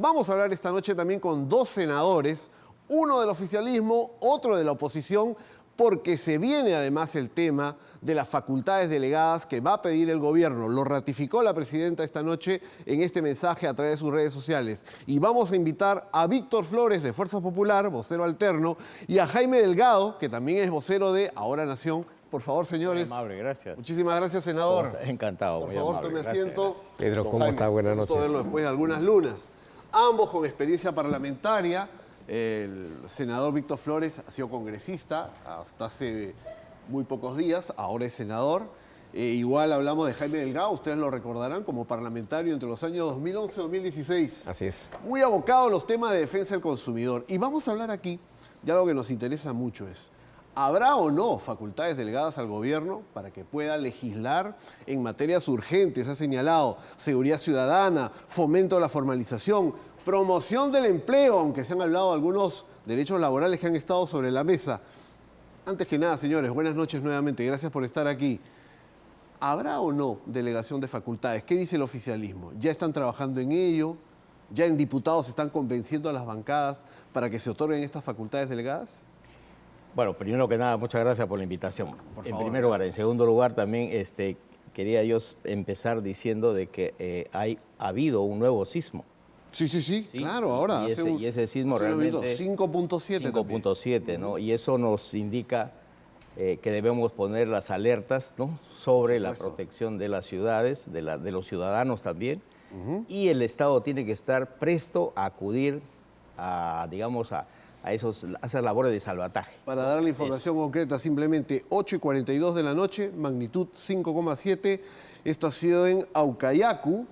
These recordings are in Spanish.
Vamos a hablar esta noche también con dos senadores, uno del oficialismo, otro de la oposición, porque se viene además el tema de las facultades delegadas que va a pedir el gobierno. Lo ratificó la presidenta esta noche en este mensaje a través de sus redes sociales. Y vamos a invitar a Víctor Flores, de Fuerza Popular, vocero alterno, y a Jaime Delgado, que también es vocero de Ahora Nación. Por favor, señores. Muy amable, gracias. Muchísimas gracias, senador. Encantado. Por favor, tome asiento. Pedro, Don ¿cómo Jaime, está? Buenas gusto noches. verlo después de algunas lunas. Ambos con experiencia parlamentaria. El senador Víctor Flores ha sido congresista hasta hace muy pocos días, ahora es senador. Igual hablamos de Jaime Delgado, ustedes lo recordarán, como parlamentario entre los años 2011 y 2016. Así es. Muy abocado a los temas de defensa del consumidor. Y vamos a hablar aquí de algo que nos interesa mucho, es ¿habrá o no facultades delegadas al gobierno para que pueda legislar en materias urgentes? Ha señalado seguridad ciudadana, fomento de la formalización, promoción del empleo, aunque se han hablado algunos derechos laborales que han estado sobre la mesa. Antes que nada, señores, buenas noches nuevamente. Gracias por estar aquí. ¿Habrá o no delegación de facultades? ¿Qué dice el oficialismo? ¿Ya están trabajando en ello? ¿Ya en diputados están convenciendo a las bancadas para que se otorguen estas facultades delegadas? Bueno, primero que nada, muchas gracias por la invitación. Por En favor, primer lugar. gracias. En segundo lugar, también quería yo empezar diciendo de que ha habido un nuevo sismo. Sí, claro, ahora. Y ese sismo hace unos realmente... minutos, 5.7 también. 5.7, ¿no? Y eso nos indica que debemos poner las alertas, ¿no?, sobre la protección de las ciudades, de los ciudadanos también. Y el Estado tiene que estar presto a acudir a, digamos, a esas labores de salvataje. Para dar la información concreta, simplemente 8:42 de la noche, magnitud 5,7. Esto ha sido en Aucayacu,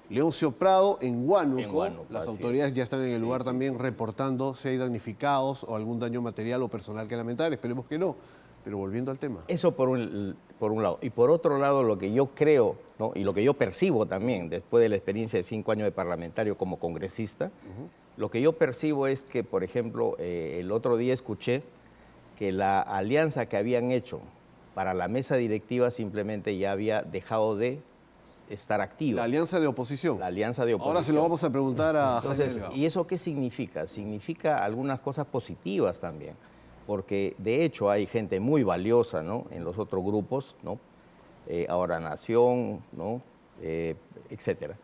Leoncio Prado, en Huánuco. Las autoridades ya están en el lugar también reportando si hay damnificados o algún daño material o personal que lamentar. Esperemos que no. Pero volviendo al tema. Eso por un lado. Y por otro lado, lo que yo creo, ¿no?, y lo que yo percibo también, después de la experiencia de 5 años de parlamentario como congresista, lo que yo percibo es que, por ejemplo, el otro día escuché que la alianza que habían hecho para la mesa directiva simplemente ya había dejado de estar activa. La alianza de oposición. La alianza de oposición. Ahora se lo vamos a preguntar a Jaime Entonces, Delgado. ¿y eso qué significa? Significa algunas cosas positivas también, porque de hecho hay gente muy valiosa, ¿no?, en los otros grupos, ¿no? Ahora Nación, ¿no?, etcétera.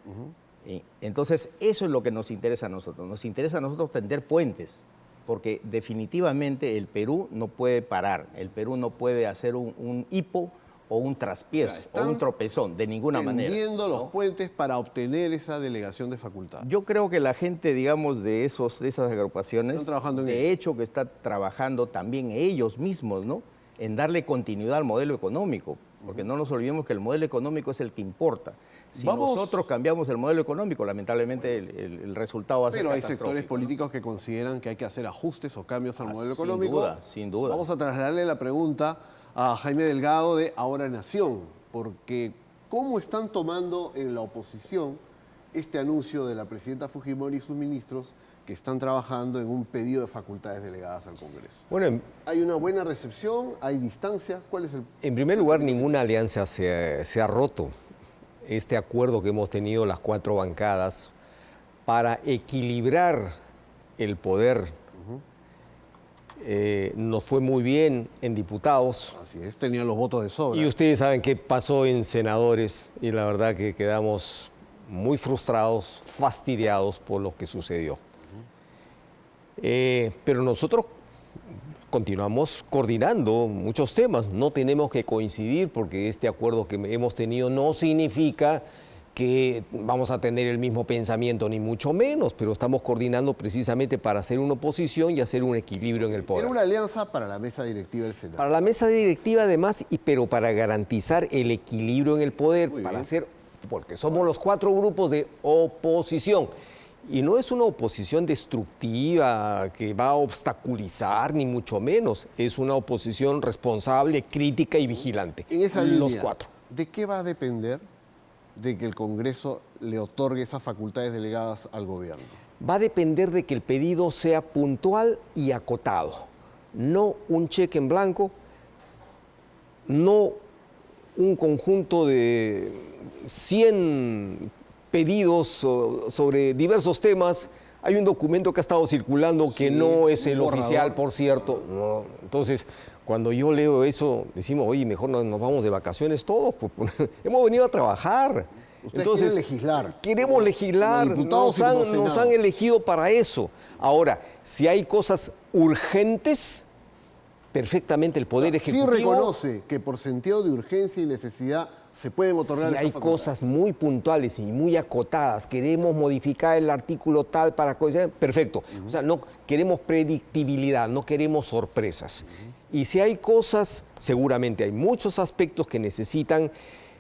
Entonces, eso es lo que nos interesa a nosotros. Nos interesa a nosotros tender puentes, porque definitivamente el Perú no puede parar, el Perú no puede hacer un hipo o un traspiés, o un tropezón, de ninguna manera. Tendiendo los ¿no? puentes para obtener esa delegación de facultades. Yo creo que la gente, digamos, de esas agrupaciones, Están trabajando en de ello. hecho que está trabajando también ellos mismos, ¿no?, en darle continuidad al modelo económico, porque no nos olvidemos que el modelo económico es el que importa. Si nosotros cambiamos el modelo económico, lamentablemente el resultado va a ser Pero hay catastrófico, sectores ¿no? políticos que consideran que hay que hacer ajustes o cambios al modelo económico. Sin duda. Vamos a trasladarle la pregunta a Jaime Delgado de Ahora Nación, porque ¿cómo están tomando en la oposición este anuncio de la presidenta Fujimori y sus ministros que están trabajando en un pedido de facultades delegadas al Congreso? Bueno, ¿Hay una buena recepción? ¿Hay distancia? ¿Cuál es el...? en primer lugar, ninguna alianza se ha roto. Este acuerdo que hemos tenido las 4 bancadas para equilibrar el poder nos fue muy bien en diputados. Así es, tenían los votos de sobra. Y ustedes saben qué pasó en senadores y la verdad que quedamos muy frustrados, fastidiados por lo que sucedió. Pero nosotros continuamos coordinando muchos temas. No tenemos que coincidir porque este acuerdo que hemos tenido no significa que vamos a tener el mismo pensamiento, ni mucho menos, pero estamos coordinando precisamente para hacer una oposición y hacer un equilibrio en el poder. Era una alianza para la mesa directiva del Senado. Para la mesa directiva además, pero para garantizar el equilibrio en el poder, porque somos los 4 grupos de oposición. Y no es una oposición destructiva que va a obstaculizar, ni mucho menos. Es una oposición responsable, crítica y vigilante. En esa los línea, 4. ¿de qué va a depender de que el Congreso le otorgue esas facultades delegadas al gobierno? Va a depender de que el pedido sea puntual y acotado. No un cheque en blanco, no un conjunto de 100 pedidos sobre diversos temas. Hay un documento que ha estado circulando que Sí, no es un el borrador. oficial, por cierto. No. Entonces, cuando yo leo eso, decimos, oye, mejor nos vamos de vacaciones todos. Hemos venido a trabajar. Ustedes quieren legislar. Queremos legislar. Como diputados y como Nos Senado. han elegido para eso. Ahora, si hay cosas urgentes, perfectamente el Poder Sí Ejecutivo... reconoce que por sentido de urgencia y necesidad se pueden otorgar Si estas hay facultades. cosas muy puntuales y muy acotadas, queremos modificar el artículo tal para cosas, perfecto. O sea, no queremos predictibilidad, no queremos sorpresas. Y si hay cosas, seguramente hay muchos aspectos que necesitan,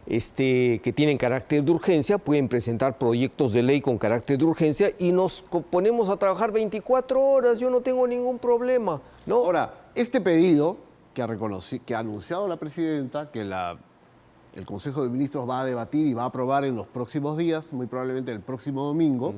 que tienen carácter de urgencia, pueden presentar proyectos de ley con carácter de urgencia y nos ponemos a trabajar 24 horas, yo no tengo ningún problema, ¿no? Ahora, este pedido que ha anunciado la presidenta, que el Consejo de Ministros va a debatir y va a aprobar en los próximos días, muy probablemente el próximo domingo,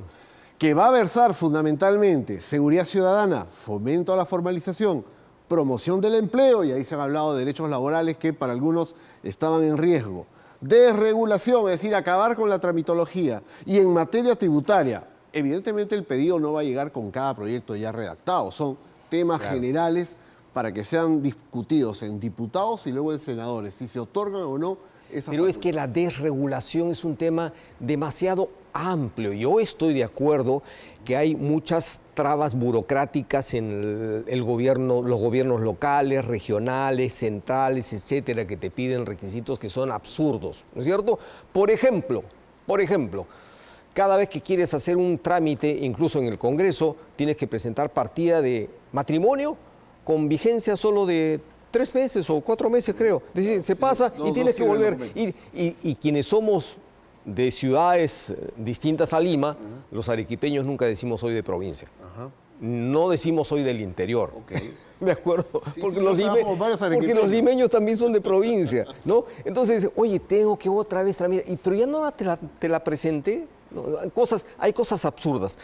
que va a versar fundamentalmente seguridad ciudadana, fomento a la formalización, promoción del empleo, y ahí se han hablado de derechos laborales que para algunos estaban en riesgo, desregulación, es decir, acabar con la tramitología, y en materia tributaria, evidentemente el pedido no va a llegar con cada proyecto ya redactado, son temas generales para que sean discutidos en diputados y luego en senadores, si se otorgan o no esas Pero es facultades. que la desregulación es un tema demasiado amplio. Yo estoy de acuerdo que hay muchas trabas burocráticas en el gobierno, los gobiernos locales, regionales, centrales, etcétera, que te piden requisitos que son absurdos, ¿no es cierto? Por ejemplo, cada vez que quieres hacer un trámite, incluso en el Congreso, tienes que presentar partida de matrimonio con vigencia solo de 3 meses o 4 meses, creo. Es decir, se pasa no, y no tienes que sirve el volver. documento. Y quienes somos de ciudades distintas a Lima, los arequipeños nunca decimos soy de provincia. Ajá. No decimos soy del interior. Ok. ¿De acuerdo? Sí, porque, sí, los yo trabajo con varios porque arequipeños. los limeños también son de provincia, ¿no? Entonces, oye, tengo que otra vez tramitar. Pero ya no te la presenté. No, hay cosas absurdas.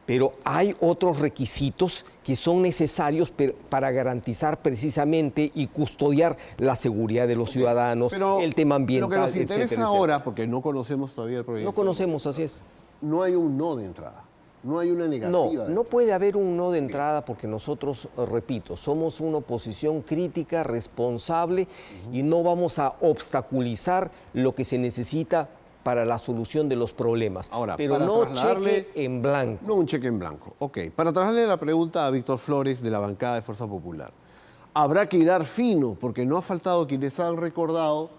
Pero hay otros requisitos que son necesarios para garantizar precisamente y custodiar la seguridad de los ciudadanos, Pero el tema ambiental, lo que nos etcétera, interesa etcétera. ahora, porque no conocemos todavía el proyecto, No conocemos, así es. no hay un no de entrada, no hay una negativa. No puede haber un no de entrada porque nosotros, repito, somos una oposición crítica, responsable y no vamos a obstaculizar lo que se necesita para la solución de los problemas. Ahora, pero para no trasladarle- cheque en blanco. No un cheque en blanco. Ok, para trasladarle la pregunta a Víctor Flores de la bancada de Fuerza Popular. Habrá que hilar fino, porque no ha faltado quienes han recordado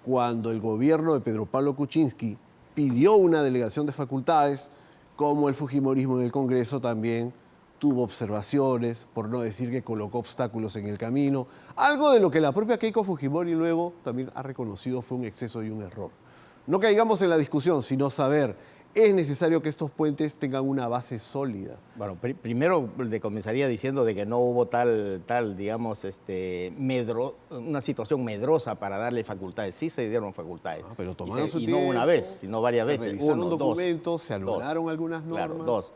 cuando el gobierno de Pedro Pablo Kuczynski pidió una delegación de facultades, como el fujimorismo en el Congreso también tuvo observaciones, por no decir que colocó obstáculos en el camino. Algo de lo que la propia Keiko Fujimori luego también ha reconocido fue un exceso y un error. No caigamos en la discusión, sino saber, es necesario que estos puentes tengan una base sólida. Bueno, primero le comenzaría diciendo de que no hubo digamos, una situación medrosa para darle facultades. Sí se dieron facultades. Pero tomaron su y tiempo. no una vez, sino varias Se veces. revisaron Uno, dos, documentos, se dos. anularon algunas normas. Claro, dos.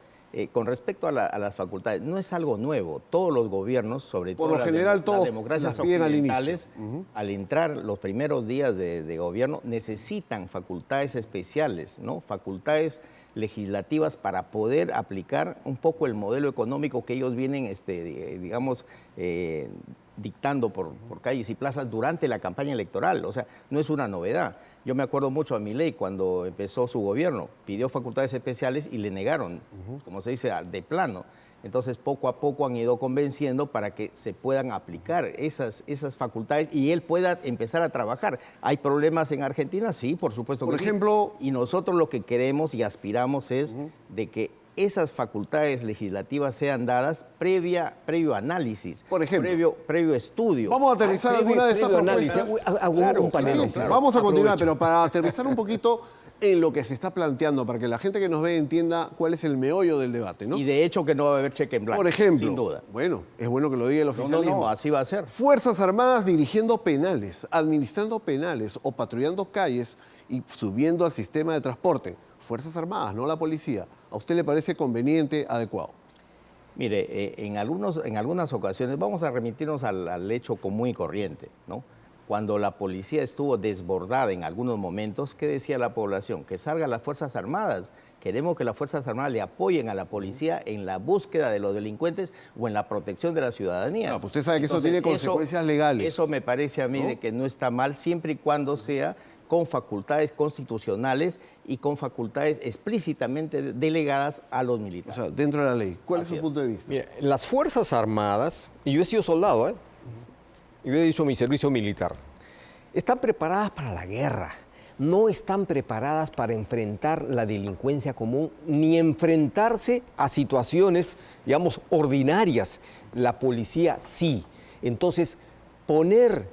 Con respecto a las facultades, no es algo nuevo. Todos los gobiernos, sobre Por todo lo general, las todos democracias las piden al inicio. occidentales, al entrar los primeros días de gobierno, necesitan facultades especiales, ¿no? Facultades legislativas para poder aplicar un poco el modelo económico que ellos vienen, dictando por calles y plazas durante la campaña electoral. O sea, no es una novedad. Yo me acuerdo mucho a Milei cuando empezó su gobierno, pidió facultades especiales y le negaron, como se dice, de plano. Entonces, poco a poco han ido convenciendo para que se puedan aplicar esas facultades y él pueda empezar a trabajar. ¿Hay problemas en Argentina? Sí, por supuesto que Por sí. ejemplo... Y nosotros lo que queremos y aspiramos es de que esas facultades legislativas sean dadas previo análisis, Por ejemplo. previo estudio. Vamos a aterrizar alguna de estas propuestas. Hago Claro, un sí, paréntesis. claro. Vamos a continuar, Aprovecho. pero para aterrizar un poquito en lo que se está planteando, para que la gente que nos ve entienda cuál es el meollo del debate, ¿no? Y de hecho que no va a haber cheque en blanco, Por ejemplo, sin duda. bueno, es bueno que lo diga el No, oficialismo. así va a ser. Fuerzas Armadas dirigiendo penales, administrando penales o patrullando calles y subiendo al sistema de transporte. Fuerzas Armadas, no la policía. ¿A usted le parece conveniente, adecuado? Mire, en algunas ocasiones, vamos a remitirnos al hecho común y corriente, ¿no? cuando la policía estuvo desbordada en algunos momentos, ¿qué decía la población? Que salgan las Fuerzas Armadas. Queremos que las Fuerzas Armadas le apoyen a la policía en la búsqueda de los delincuentes o en la protección de la ciudadanía. No, pues usted sabe que Entonces, eso tiene consecuencias legales. Eso me parece a mí, ¿no?, de que no está mal, siempre y cuando sea con facultades constitucionales y con facultades explícitamente delegadas a los militares. O sea, dentro de la ley. ¿Cuál es Así su punto de vista? Mira, las Fuerzas Armadas, y yo he sido soldado, yo he dicho mi servicio militar, están preparadas para la guerra. No están preparadas para enfrentar la delincuencia común ni enfrentarse a situaciones, digamos, ordinarias. La policía sí. Entonces, poner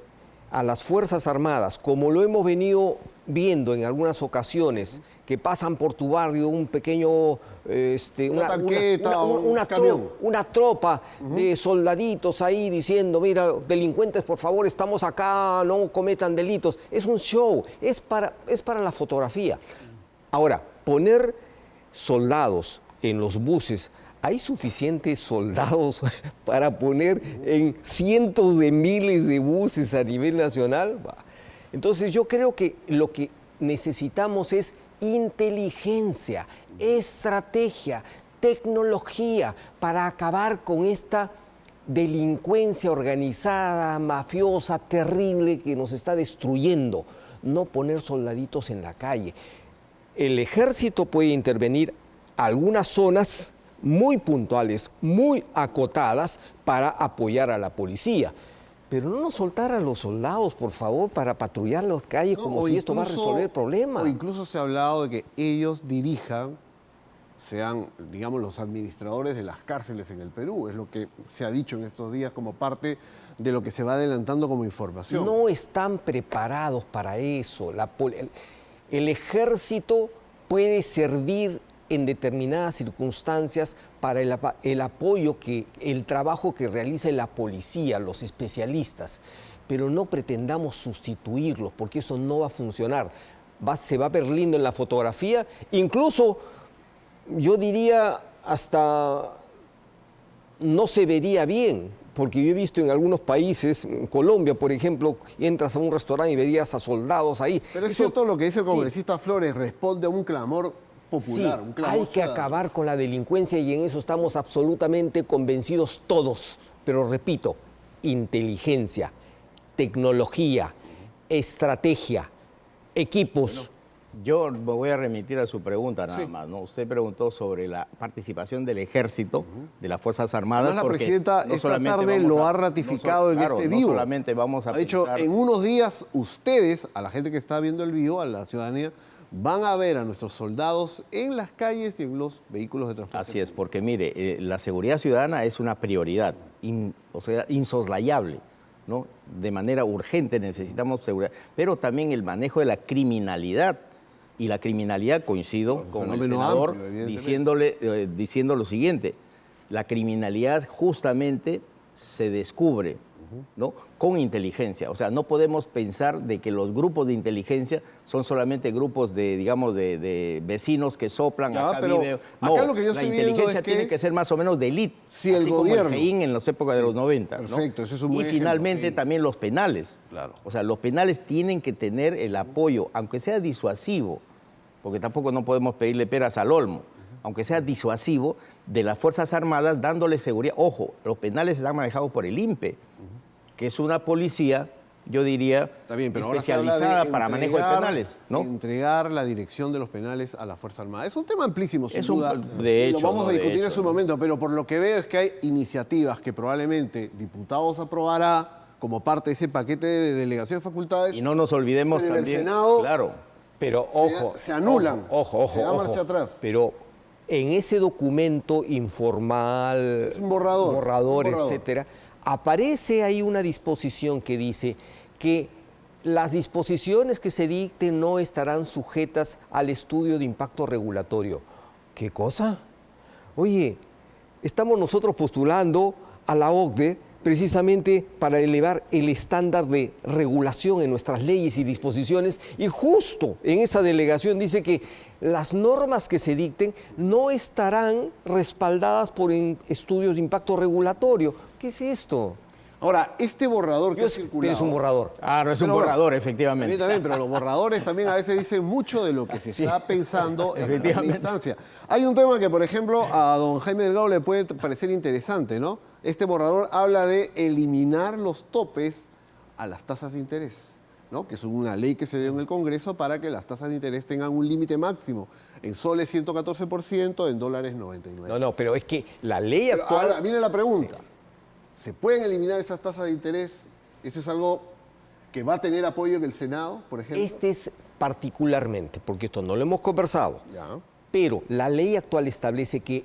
a las Fuerzas Armadas, como lo hemos venido viendo en algunas ocasiones, que pasan por tu barrio un pequeño, una tropa de soldaditos ahí diciendo, mira, delincuentes, por favor, estamos acá, no cometan delitos. Es un show, es para la fotografía. Ahora, poner soldados en los buses, ¿hay suficientes soldados para poner en cientos de miles de buses a nivel nacional? Entonces yo creo que lo que necesitamos es inteligencia, estrategia, tecnología para acabar con esta delincuencia organizada, mafiosa, terrible que nos está destruyendo. No poner soldaditos en la calle. El ejército puede intervenir algunas zonas muy puntuales, muy acotadas para apoyar a la policía. Pero no nos soltar a los soldados, por favor, para patrullar las calles como si esto va a resolver el problema. O incluso se ha hablado de que ellos dirijan, sean, digamos, los administradores de las cárceles en el Perú. Es lo que se ha dicho en estos días como parte de lo que se va adelantando como información. No están preparados para eso. El ejército puede servir en determinadas circunstancias para el apoyo, el trabajo que realiza la policía, los especialistas, pero no pretendamos sustituirlos, porque eso no va a funcionar. Se va a ver lindo en la fotografía, incluso yo diría hasta no se vería bien, porque yo he visto en algunos países, en Colombia, por ejemplo, entras a un restaurante y verías a soldados ahí. Pero es cierto lo que dice el congresista Flores, responde a un clamor popular, sí, un clamor hay que acabar con la delincuencia y en eso estamos absolutamente convencidos todos. Pero repito, inteligencia, tecnología, estrategia, equipos. Bueno, yo me voy a remitir a su pregunta nada más, ¿no? Usted preguntó sobre la participación del ejército, de las Fuerzas Armadas. Además, la presidenta esta tarde lo ha ratificado en este vivo. No solamente vamos a ha dicho, en unos días ustedes, a la gente que está viendo el vivo, a la ciudadanía, van a ver a nuestros soldados en las calles y en los vehículos de transporte. Así es, porque mire, la seguridad ciudadana es una prioridad, insoslayable, ¿no? De manera urgente necesitamos seguridad, pero también el manejo de la criminalidad. Y la criminalidad, coincido con el senador, amplio, diciendo lo siguiente, la criminalidad justamente se descubre, ¿no?, con inteligencia. O sea, no podemos pensar de que los grupos de inteligencia son solamente grupos de, digamos, de vecinos que soplan, Ya, acá pero vive. acá No, lo que yo la estoy viendo inteligencia es que tiene que ser más o menos de élite, si el así como gobierno- el FEIN en las épocas de los 90. perfecto, ¿no? ese es un buen Y ejemplo, finalmente FEIN. también los penales. Claro. O sea, los penales tienen que tener el apoyo, aunque sea disuasivo, porque tampoco no podemos pedirle peras al olmo, aunque sea disuasivo, de las Fuerzas Armadas dándole seguridad. Ojo, los penales están manejados por el INPE, que es una policía, yo diría, Está bien, pero ahora se habla especializada de para manejo de penales, ¿no? entregar la dirección de los penales a la Fuerza Armada. Es un tema amplísimo, sin Es un- duda. de hecho, lo vamos a de discutir en hecho, su ¿no? momento, pero por lo que veo es que hay iniciativas que probablemente diputados aprobará como parte de ese paquete de delegación de facultades. Y no nos olvidemos Pero en el también, Senado- claro, Pero ojo, se anulan. Ojo. Se da marcha atrás. Pero en ese documento informal, Es un borrador. etcétera, aparece ahí una disposición que dice que las disposiciones que se dicten no estarán sujetas al estudio de impacto regulatorio. ¿Qué cosa? Oye, estamos nosotros postulando a la OCDE precisamente para elevar el estándar de regulación en nuestras leyes y disposiciones, y justo en esa delegación dice que las normas que se dicten no estarán respaldadas por estudios de impacto regulatorio. ¿Qué es esto? Ahora, este borrador que ha circulado... Pero es un borrador. Ah, no es un Pero bueno, borrador, A mí efectivamente. también, pero los borradores también a veces dicen mucho de lo que se está pensando en primera instancia. Hay un tema que, por ejemplo, a don Jaime Delgado le puede parecer interesante, ¿no? Este borrador habla de eliminar los topes a las tasas de interés, ¿no? Que es una ley que se dio en el Congreso para que las tasas de interés tengan un límite máximo. En soles 114%, en dólares 99%. No, pero es que la ley Pero actual... ahora viene la pregunta. ¿Se pueden eliminar esas tasas de interés? ¿Eso es algo que va a tener apoyo en el Senado, por ejemplo? Este es particularmente, porque esto no lo hemos conversado, Ya. pero la ley actual establece que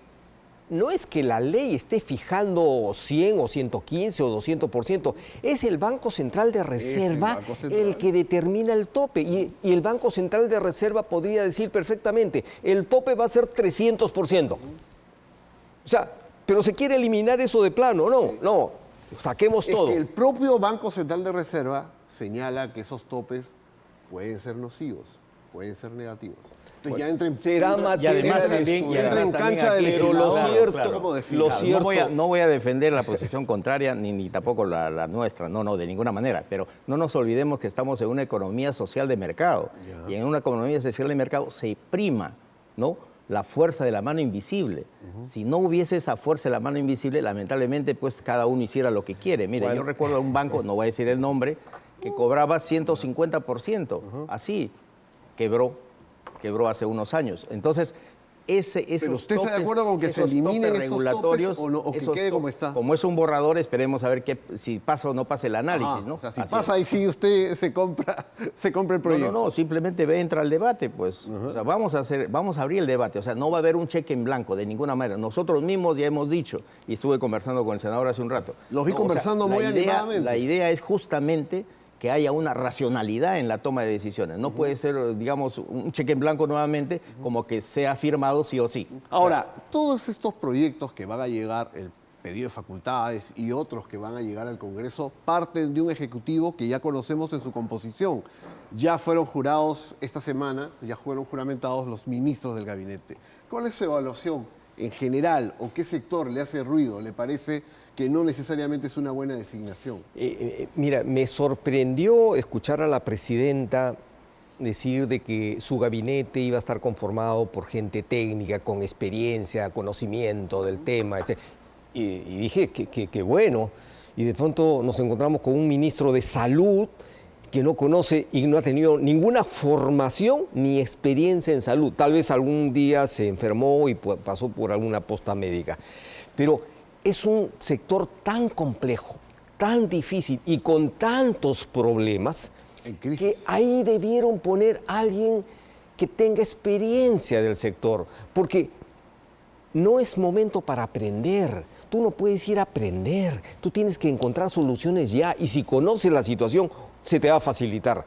no es que la ley esté fijando 100 o 115 o 200%, es el Banco Central de Reserva Banco Central. el que determina el tope. Y el Banco Central de Reserva podría decir perfectamente, el tope va a ser 300%. O sea, pero se quiere eliminar eso de plano, no, saquemos Es todo. que el propio Banco Central de Reserva señala que esos topes pueden ser nocivos, pueden ser negativos. Entonces ya entra en, será entra- materia Y además de también- estudio. entra en también cancha de aquí- Pero lo legislador. cierto, ¿Cómo lo definirlo? cierto- No voy a defender la posición contraria ni tampoco la nuestra, no, de ninguna manera. Pero no nos olvidemos que estamos en una economía social de mercado. Ya. Y en una economía social de mercado se prima, ¿no?, la fuerza de la mano invisible. Si no hubiese esa fuerza de la mano invisible, lamentablemente, pues cada uno hiciera lo que quiere. Mire, yo recuerdo a un banco, no voy a decir el nombre, que cobraba 150%. Así, quebró hace unos años. Entonces, Pero usted está de acuerdo con que se eliminen estos topes o no, o que esos quede como topes, está. Como es un borrador, esperemos a ver si pasa o no pasa el análisis, Ajá, ¿no? O sea, si Así pasa ahí sí usted se compra el proyecto. no, simplemente entra al debate, pues. O sea, vamos a abrir el debate. O sea, no va a haber un cheque en blanco de ninguna manera. Nosotros mismos ya hemos dicho, y estuve conversando con el senador hace un rato. Los vi No, o sea, conversando muy animadamente. La idea es justamente que haya una racionalidad en la toma de decisiones. No puede ser, digamos, un cheque en blanco nuevamente, como que sea firmado sí o sí. Ahora, todos estos proyectos que van a llegar, el pedido de facultades y otros que van a llegar al Congreso, parten de un ejecutivo que ya conocemos en su composición. Ya fueron jurados esta semana, ya fueron juramentados los ministros del gabinete. ¿Cuál es su evaluación en general o qué sector le hace ruido? ¿Le parece que no necesariamente es una buena designación? Mira, me sorprendió escuchar a la presidenta decir de que su gabinete iba a estar conformado por gente técnica, con experiencia, conocimiento del tema, etc. Y dije que bueno. Y de pronto nos encontramos con un ministro de Salud que no conoce y no ha tenido ninguna formación ni experiencia en salud. Tal vez algún día se enfermó y pasó por alguna posta médica. Pero es un sector tan complejo, tan difícil y con tantos problemas En crisis. que ahí debieron poner a alguien que tenga experiencia del sector, porque no es momento para aprender. Tú no puedes ir a aprender, tú tienes que encontrar soluciones ya y si conoces la situación se te va a facilitar.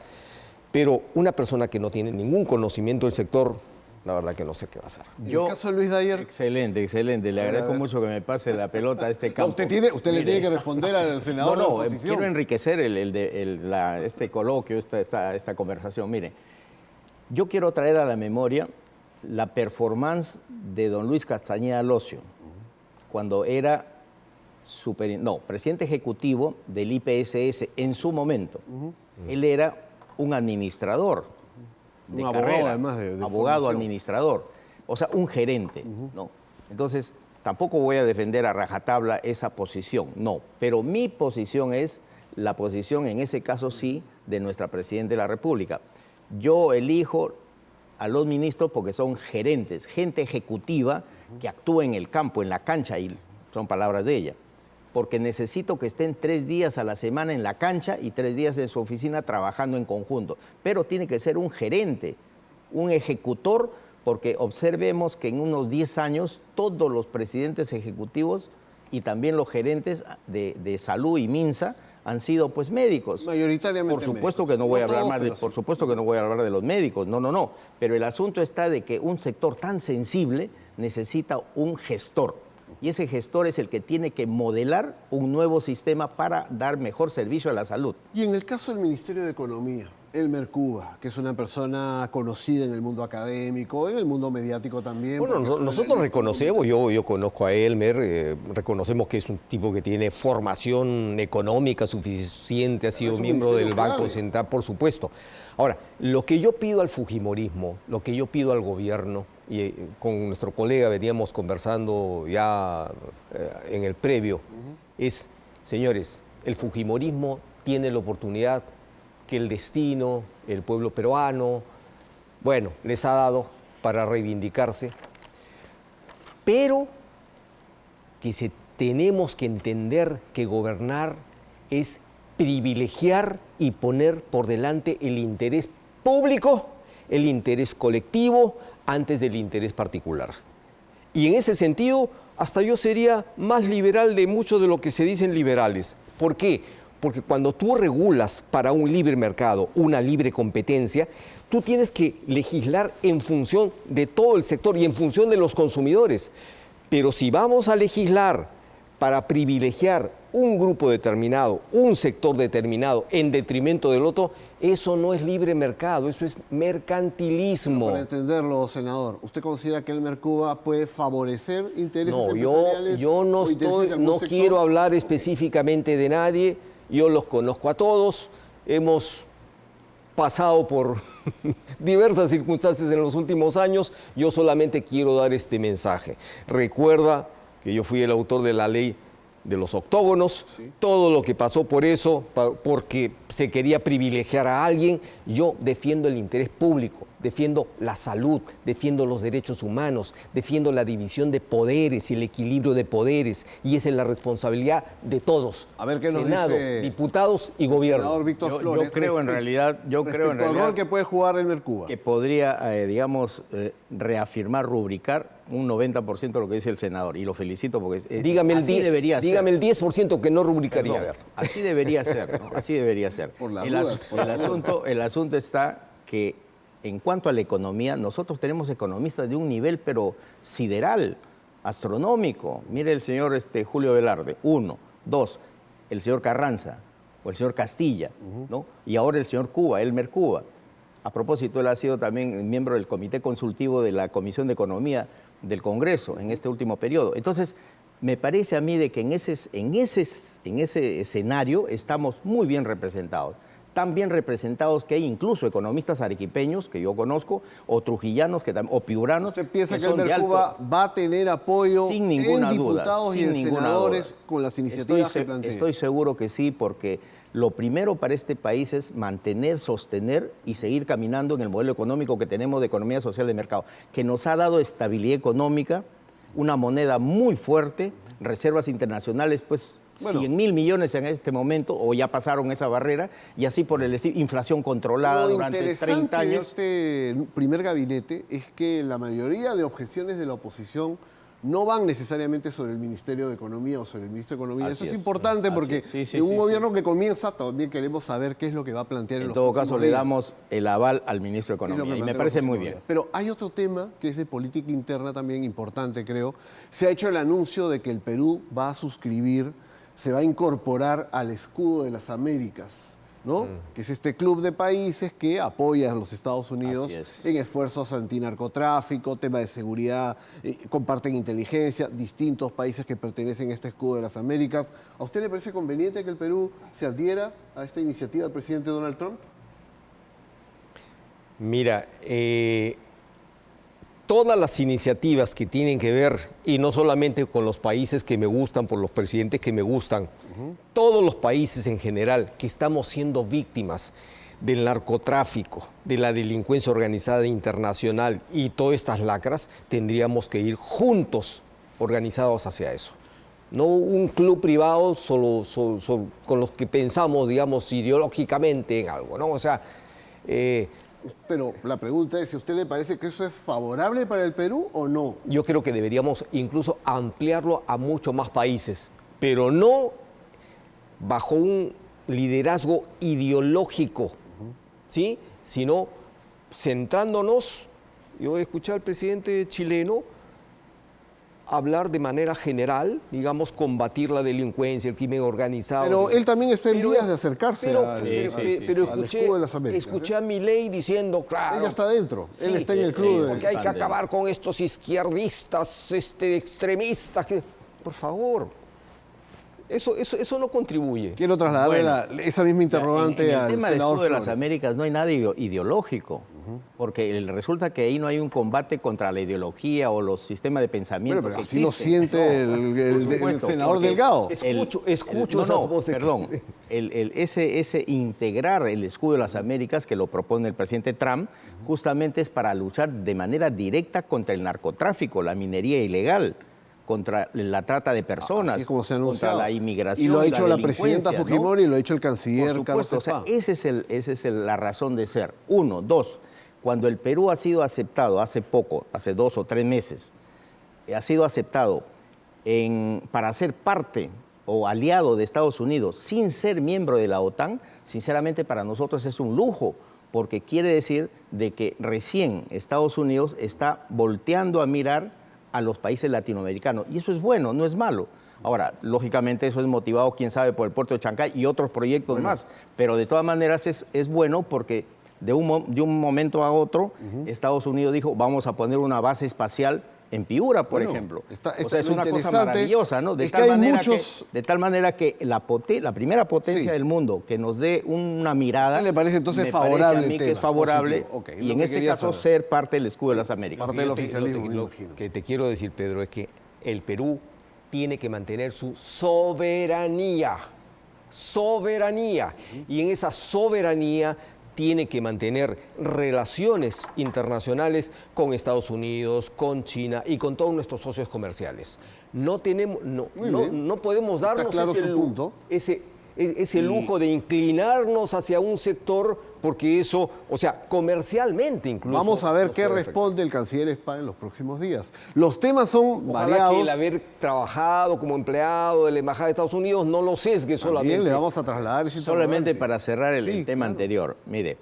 Pero una persona que no tiene ningún conocimiento del sector, la verdad que no sé qué va a hacer. En el caso de Luis Dyer, Excelente. Le agradezco mucho que me pase la pelota a este no, campo. usted le Mire, tiene que responder al senador de la oposición. quiero enriquecer este coloquio, esta conversación. Mire, yo quiero traer a la memoria la performance de don Luis Castañeda Locio, cuando era presidente ejecutivo del IPSS en su momento. Él era un administrador de Un abogado, carrera, además, de abogado formación. administrador, o sea, un gerente, ¿no? Entonces, tampoco voy a defender a rajatabla esa posición, no, pero mi posición es la posición, en ese caso sí, de nuestra Presidenta de la República. Yo elijo a los ministros porque son gerentes, gente ejecutiva que actúa en el campo, en la cancha, y son palabras de ella, porque necesito que estén 3 días a la semana en la cancha y 3 días en su oficina trabajando en conjunto. Pero tiene que ser un gerente, un ejecutor, porque observemos que en unos 10 años todos los presidentes ejecutivos y también los gerentes de salud y MINSA han sido pues médicos. Mayoritariamente Por supuesto médicos. que no voy a No hablar todos, más pero por sí. supuesto que no voy a hablar de los médicos, no. Pero el asunto está de que un sector tan sensible necesita un gestor. Y ese gestor es el que tiene que modelar un nuevo sistema para dar mejor servicio a la salud. Y en el caso del Ministerio de Economía, Elmer Cuba, que es una persona conocida en el mundo académico, en el mundo mediático también. Bueno, nosotros reconocemos, yo conozco a Elmer, reconocemos que es un tipo que tiene formación económica suficiente, ha sido miembro del Banco Central, por supuesto. Ahora, lo que yo pido al fujimorismo, lo que yo pido al gobierno, y con nuestro colega veníamos conversando ya en el previo, es, señores, el fujimorismo tiene la oportunidad que el destino, el pueblo peruano, bueno, les ha dado para reivindicarse, pero que tenemos que entender que gobernar es privilegiar y poner por delante el interés público, el interés colectivo, antes del interés particular. Y en ese sentido, hasta yo sería más liberal de mucho de lo que se dicen liberales. ¿Por qué? Porque cuando tú regulas para un libre mercado, una libre competencia, tú tienes que legislar en función de todo el sector y en función de los consumidores. Pero si vamos a legislar para privilegiar un grupo determinado, un sector determinado, en detrimento del otro, eso no es libre mercado, eso es mercantilismo. Para entenderlo, senador, ¿usted considera que Elmer Cuba puede favorecer intereses empresariales? Yo no quiero hablar específicamente de nadie, yo los conozco a todos, hemos pasado por diversas circunstancias en los últimos años, yo solamente quiero dar este mensaje. Recuerda que yo fui el autor de la ley de los octógonos, sí. Todo lo que pasó por eso, porque se quería privilegiar a alguien, yo defiendo el interés público, defiendo la salud, defiendo los derechos humanos, defiendo la división de poderes y el equilibrio de poderes, y esa es la responsabilidad de todos. A ver qué nos Senado, dice diputados y gobierno. Senador Víctor Flores. Yo creo en realidad el rol que puede jugar Elmer Cuba. Que podría, reafirmar, rubricar un 90% de lo que dice el senador, y lo felicito porque dígame el 10, debería ser. Dígame el 10% que no rubricaría. Perdón, así debería ser, ¿no? Así debería ser. Por las dudas, el asunto está que en cuanto a la economía, nosotros tenemos economistas de un nivel pero sideral, astronómico. Mire el señor Julio Velarde, 1, 2, el señor Carranza o el señor Castilla, ¿no? Y ahora el señor Cuba, Elmer Cuba. A propósito, él ha sido también miembro del Comité Consultivo de la Comisión de Economía del Congreso en este último periodo. Entonces, me parece a mí de que en ese escenario estamos muy bien representados. Tan bien representados que hay incluso economistas arequipeños que yo conozco, o trujillanos, o piuranos. ¿Usted piensa que Elmer Cuba va a tener apoyo sin ninguna en diputados duda, y en senadores con las iniciativas que plantea? Estoy seguro que sí, porque lo primero para este país es mantener, sostener y seguir caminando en el modelo económico que tenemos de economía social de mercado, que nos ha dado estabilidad económica, una moneda muy fuerte, reservas internacionales, pues 100.000 millones en este momento, o ya pasaron esa barrera, y así por el estilo, inflación controlada durante 30 años. Lo interesante de este primer gabinete es que la mayoría de objeciones de la oposición no van necesariamente sobre el Ministerio de Economía o sobre el Ministro de Economía. Eso es importante porque en un gobierno que comienza también queremos saber qué es lo que va a plantear en los próximos días. En todo caso, le damos el aval al Ministro de Economía y me parece muy bien. Pero hay otro tema que es de política interna también importante, creo. Se ha hecho el anuncio de que el Perú va a suscribir, se va a incorporar al escudo de las Américas, ¿no? Que es este club de países que apoya a los Estados Unidos en esfuerzos antinarcotráfico, tema de seguridad, comparten inteligencia, distintos países que pertenecen a este escudo de las Américas. ¿A usted le parece conveniente que el Perú se adhiera a esta iniciativa del presidente Donald Trump? Mira, todas las iniciativas que tienen que ver, y no solamente con los países que me gustan, por los presidentes que me gustan, todos los países en general que estamos siendo víctimas del narcotráfico, de la delincuencia organizada internacional y todas estas lacras, tendríamos que ir juntos, organizados hacia eso. No un club privado solo con los que pensamos, digamos, ideológicamente en algo, ¿no? O sea, pero la pregunta es si a usted le parece que eso es favorable para el Perú o no. Yo creo que deberíamos incluso ampliarlo a muchos más países, pero no bajo un liderazgo ideológico, ¿sí? Sino centrándonos, yo he escuchado al presidente chileno hablar de manera general, digamos, combatir la delincuencia, el crimen organizado. Pero él también está en vías de acercarse pero, al escuché escudo de las Américas. Escuché a Milei diciendo, claro... Él ya está dentro, él está en el club. Sí, porque hay que acabar con estos izquierdistas, extremistas. Por favor, eso no contribuye. Quiero trasladarle esa misma interrogante al senador En el tema del escudo de las Flores. Américas no hay nada ideológico, porque resulta que ahí no hay un combate contra la ideología o los sistemas de pensamiento. Bueno, pero que así lo existen. siente Por el supuesto, senador porque Delgado. Escucho esas voces. Perdón, ese integrar el escudo de las Américas que lo propone el presidente Trump, justamente es para luchar de manera directa contra el narcotráfico, la minería ilegal, contra la trata de personas, Así es como se ha anunciado. contra la inmigración. Y lo ha hecho la delincuencia, presidenta ¿no? Fujimori y lo ha hecho el canciller Por Carlos supuesto, o sea, Cepaz. esa es la razón de ser. Uno. Dos, cuando el Perú ha sido aceptado hace poco, hace 2 o 3 meses, ha sido aceptado para ser parte o aliado de Estados Unidos sin ser miembro de la OTAN, sinceramente para nosotros es un lujo, porque quiere decir de que recién Estados Unidos está volteando a mirar a los países latinoamericanos. Y eso es bueno, no es malo. Ahora, lógicamente eso es motivado, quién sabe, por el puerto de Chancay y otros proyectos más. Pero de todas maneras es bueno porque de un momento a otro Estados Unidos dijo, vamos a poner una base espacial en Piura, por ejemplo. O sea, es una cosa maravillosa, ¿no? De tal manera que la primera potencia del mundo que nos dé una mirada... ¿Qué le parece entonces me favorable parece a mí el que tema? es favorable, Positivo. y en este caso ser parte del escudo de las Américas. Parte del oficialismo, me Lo imagino. que te quiero decir, Pedro, es que el Perú tiene que mantener su soberanía. Soberanía. Y en esa soberanía tiene que mantener relaciones internacionales con Estados Unidos, con China y con todos nuestros socios comerciales. No podemos darnos claro su punto. ese lujo de inclinarnos hacia un sector, porque eso, o sea, comercialmente incluso... Vamos a ver nos qué puede responde el canciller Spa en los próximos días. Los temas son Ojalá variados. que el haber trabajado como empleado de la Embajada de Estados Unidos no lo sesgue solamente. También le vamos a trasladar ese Solamente interrogante. para cerrar el tema claro. anterior. Mire,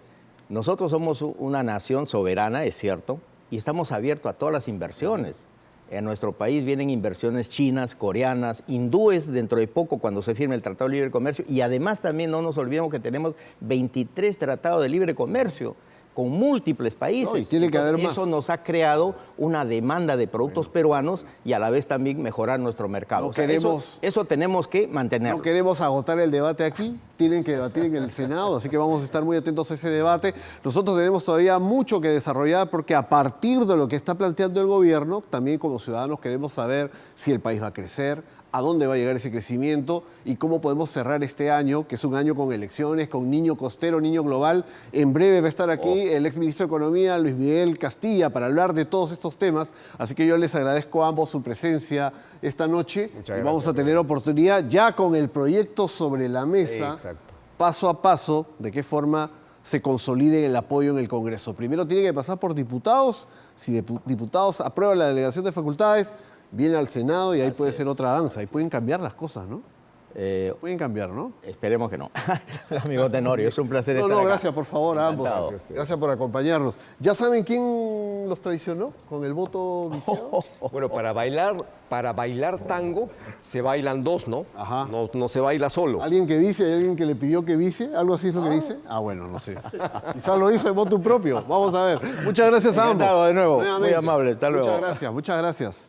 nosotros somos una nación soberana, es cierto, y estamos abiertos a todas las inversiones. En nuestro país vienen inversiones chinas, coreanas, hindúes dentro de poco cuando se firme el Tratado de Libre Comercio, y además también no nos olvidemos que tenemos 23 tratados de libre comercio con múltiples países. No, y tiene que haber más. Eso nos ha creado una demanda de productos peruanos y a la vez también mejorar nuestro mercado. No O sea, queremos- eso tenemos que mantenerlo. No queremos agotar el debate aquí, tienen que debatir en el Senado, así que vamos a estar muy atentos a ese debate. Nosotros tenemos todavía mucho que desarrollar porque a partir de lo que está planteando el gobierno, también como ciudadanos queremos saber si el país va a crecer, a dónde va a llegar ese crecimiento y cómo podemos cerrar este año, que es un año con elecciones, con niño costero, niño global. En breve va a estar aquí el exministro de Economía, Luis Miguel Castilla, para hablar de todos estos temas. Así que yo les agradezco a ambos su presencia esta noche. Muchas Y vamos gracias, a tener oportunidad ya con el proyecto sobre la mesa, Exacto. paso a paso, de qué forma se consolide el apoyo en el Congreso. Primero tiene que pasar por diputados. Si diputados aprueban la delegación de facultades, viene al Senado y ahí puede ser otra danza. Ahí pueden cambiar las cosas, ¿no? Pueden cambiar, ¿no? Esperemos que no. Amigo Tenorio, es un placer estar acá. Gracias por favor a ambos. Encantado. Gracias por acompañarnos. ¿Ya saben quién los traicionó con el voto viciado? Bueno, para bailar tango se bailan dos, ¿no? Ajá. No se baila solo. ¿Alguien que vice? ¿Hay alguien que le pidió que vice? ¿Algo así es lo que dice? Ah, bueno, no sé. Quizás lo hizo de voto propio. Vamos a ver. Muchas gracias a ambos. Encantado de nuevo. Muy Nuevamente. amable. Hasta luego. Muchas gracias.